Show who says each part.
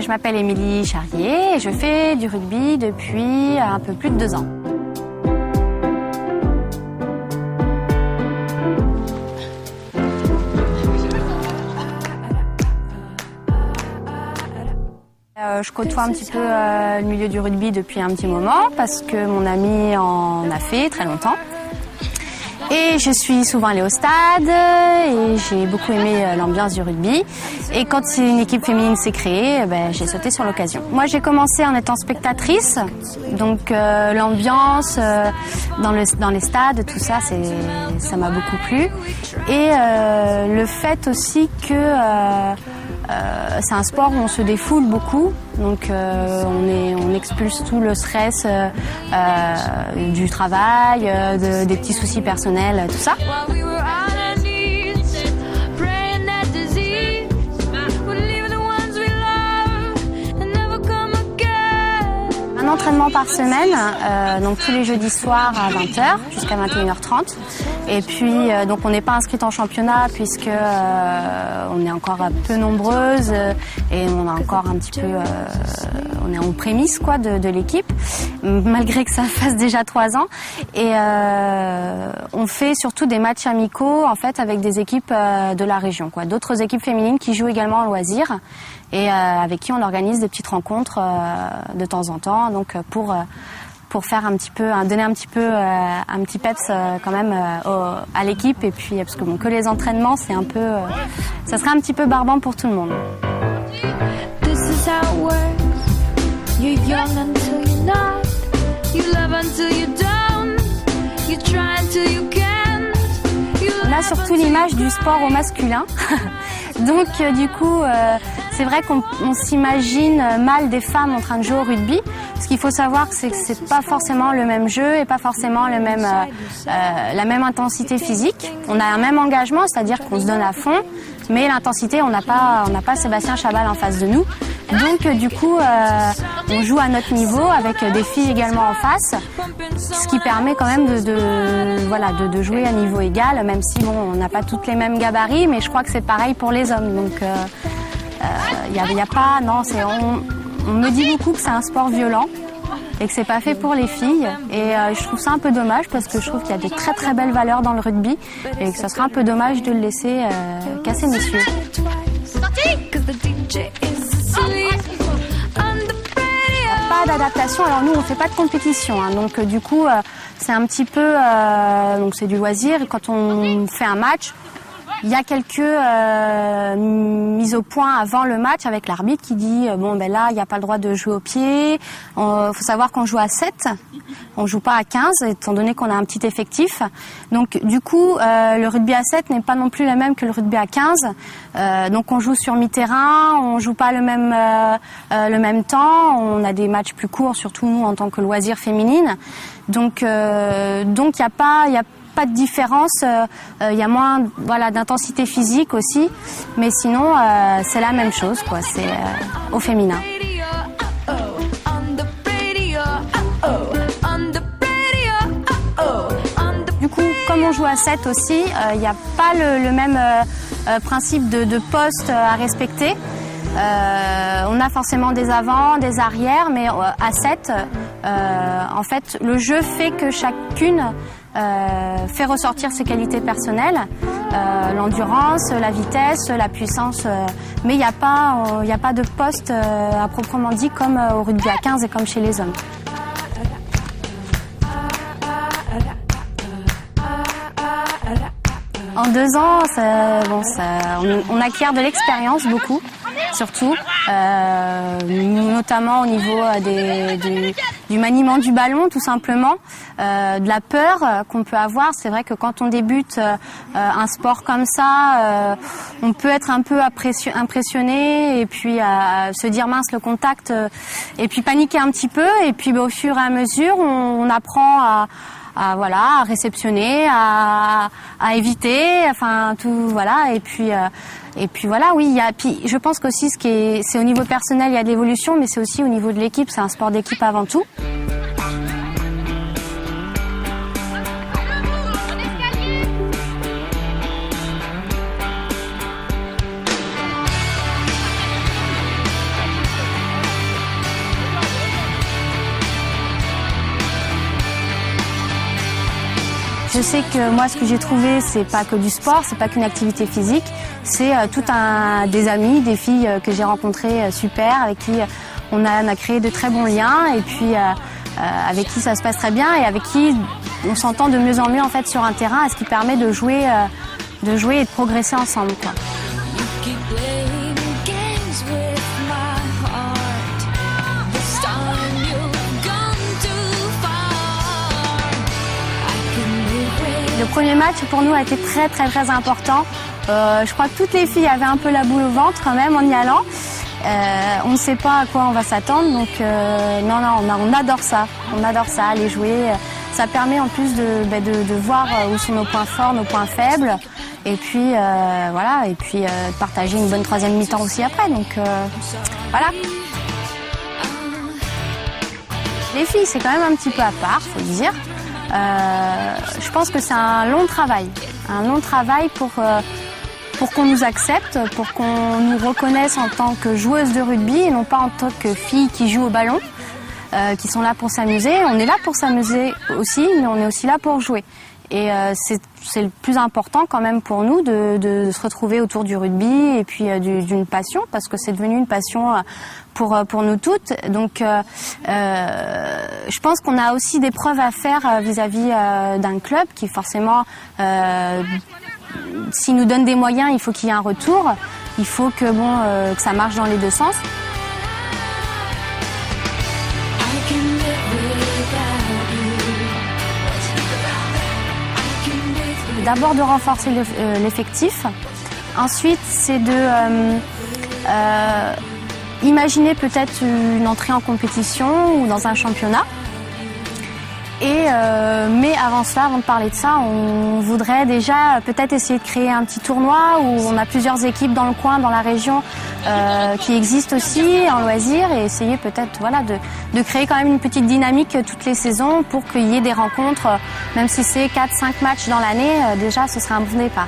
Speaker 1: je m'appelle Émilie Charrier et je fais du rugby depuis un peu plus de 2 ans. Je côtoie un petit peu le milieu du rugby depuis un petit moment parce que mon ami en a fait très longtemps. Et je suis souvent allée au stade et j'ai beaucoup aimé l'ambiance du rugby. Et quand une équipe féminine s'est créée, j'ai sauté sur l'occasion. Moi, j'ai commencé en étant spectatrice, donc l'ambiance dans les stades, tout ça, ça m'a beaucoup plu. Et le fait aussi que c'est un sport où on se défoule beaucoup, donc on expulse tout le stress du travail, des petits soucis personnels, tout ça. Un entraînement par semaine, donc tous les jeudis soirs à 20h jusqu'à 21h30. Et puis donc on n'est pas inscrite en championnat puisque on est encore peu nombreuses et on a encore un petit peu on est en prémisse quoi de l'équipe malgré que ça fasse déjà 3 ans. Et on fait surtout des matchs amicaux en fait avec des équipes de la région quoi, d'autres équipes féminines qui jouent également en loisir et avec qui on organise des petites rencontres de temps en temps donc pour faire un petit peu, donner un petit peps quand même à l'équipe et puis parce que bon, que les entraînements c'est un peu, ça serait un petit peu barbant pour tout le monde. On a surtout l'image du sport au masculin, donc du coup c'est vrai qu'on s'imagine mal des femmes en train de jouer au rugby. Ce qu'il faut savoir, c'est que c'est pas forcément le même jeu et pas forcément la même intensité physique. On a un même engagement, c'est-à-dire qu'on se donne à fond, mais l'intensité, on n'a pas Sébastien Chabal en face de nous. Donc du coup, on joue à notre niveau avec des filles également en face, ce qui permet quand même de jouer à niveau égal, même si bon, on n'a pas toutes les mêmes gabarits, mais je crois que c'est pareil pour les hommes. Donc y a pas, non, on me dit beaucoup que c'est un sport violent et que c'est pas fait pour les filles. Et je trouve ça un peu dommage parce que je trouve qu'il y a de très très belles valeurs dans le rugby et que ça serait un peu dommage de le laisser casser messieurs. Pas d'adaptation. Alors nous on fait pas de compétition, hein, donc du coup c'est un petit peu donc c'est du loisir. Quand on fait un match, il y a quelques mises au point avant le match avec l'arbitre qui dit bon ben là il n'y a pas le droit de jouer au pied. Faut savoir qu'on joue à 7, on joue pas à 15 étant donné qu'on a un petit effectif. Donc du coup le rugby à 7 n'est pas non plus le même que le rugby à 15. Donc on joue sur mi-terrain, on joue pas le même temps, on a des matchs plus courts surtout nous en tant que loisir féminine. Donc il y a pas de différence, il y a moins d'intensité physique aussi, mais sinon c'est la même chose quoi, c'est au féminin. Du coup, comme on joue à 7 aussi, il n'y a pas le même principe de poste à respecter. On a forcément des avants, des arrières, mais à 7, en fait, le jeu fait que chacune fait ressortir ses qualités personnelles, l'endurance, la vitesse, la puissance, mais il n'y a pas de poste à proprement dit comme au rugby à 15 et comme chez les hommes. En 2 ans, on acquiert de l'expérience beaucoup, surtout, notamment au niveau du maniement du ballon, tout simplement, de la peur qu'on peut avoir. C'est vrai que quand on débute un sport comme ça, on peut être un peu impressionné et puis se dire mince le contact, et puis paniquer un petit peu. Et puis au fur et à mesure, on apprend à réceptionner, à éviter, enfin tout voilà. Et puis voilà, oui. Puis je pense qu'aussi c'est au niveau personnel, il y a de l'évolution, mais c'est aussi au niveau de l'équipe. C'est un sport d'équipe avant tout. Je sais que moi, ce que j'ai trouvé, c'est pas que du sport, c'est pas qu'une activité physique, c'est des amis, des filles que j'ai rencontrées super, avec qui on a créé de très bons liens, et puis avec qui ça se passe très bien et avec qui on s'entend de mieux en mieux en fait sur un terrain, ce qui permet de jouer et de progresser ensemble, quoi. Le premier match pour nous a été très important. Je crois que toutes les filles avaient un peu la boule au ventre quand même en y allant. On ne sait pas à quoi on va s'attendre, donc on adore ça. On adore ça, aller jouer. Ça permet en plus de voir où sont nos points forts, nos points faibles, et puis voilà, et puis partager une bonne troisième mi-temps aussi après. Donc voilà. Les filles, c'est quand même un petit peu à part, faut le dire. Je pense que c'est un long travail pour qu'on nous accepte, pour qu'on nous reconnaisse en tant que joueuse de rugby et non pas en tant que filles qui jouent au ballon, qui sont là pour s'amuser. On est là pour s'amuser aussi, mais on est aussi là pour jouer. Et c'est le plus important quand même pour nous de se retrouver autour du rugby et puis d'une passion, parce que c'est devenu une passion pour nous toutes. Donc je pense qu'on a aussi des preuves à faire vis-à-vis d'un club qui forcément, s'il nous donne des moyens, il faut qu'il y ait un retour. Il faut que ça marche dans les deux sens. D'abord de renforcer l'effectif. Ensuite, c'est de imaginer peut-être une entrée en compétition ou dans un championnat. Mais avant cela, avant de parler de ça, on voudrait déjà peut-être essayer de créer un petit tournoi où on a plusieurs équipes dans le coin, dans la région, qui existent aussi en loisirs, et essayer peut-être de créer quand même une petite dynamique toutes les saisons pour qu'il y ait des rencontres, même si c'est 4-5 matchs dans l'année, déjà ce serait un bon départ.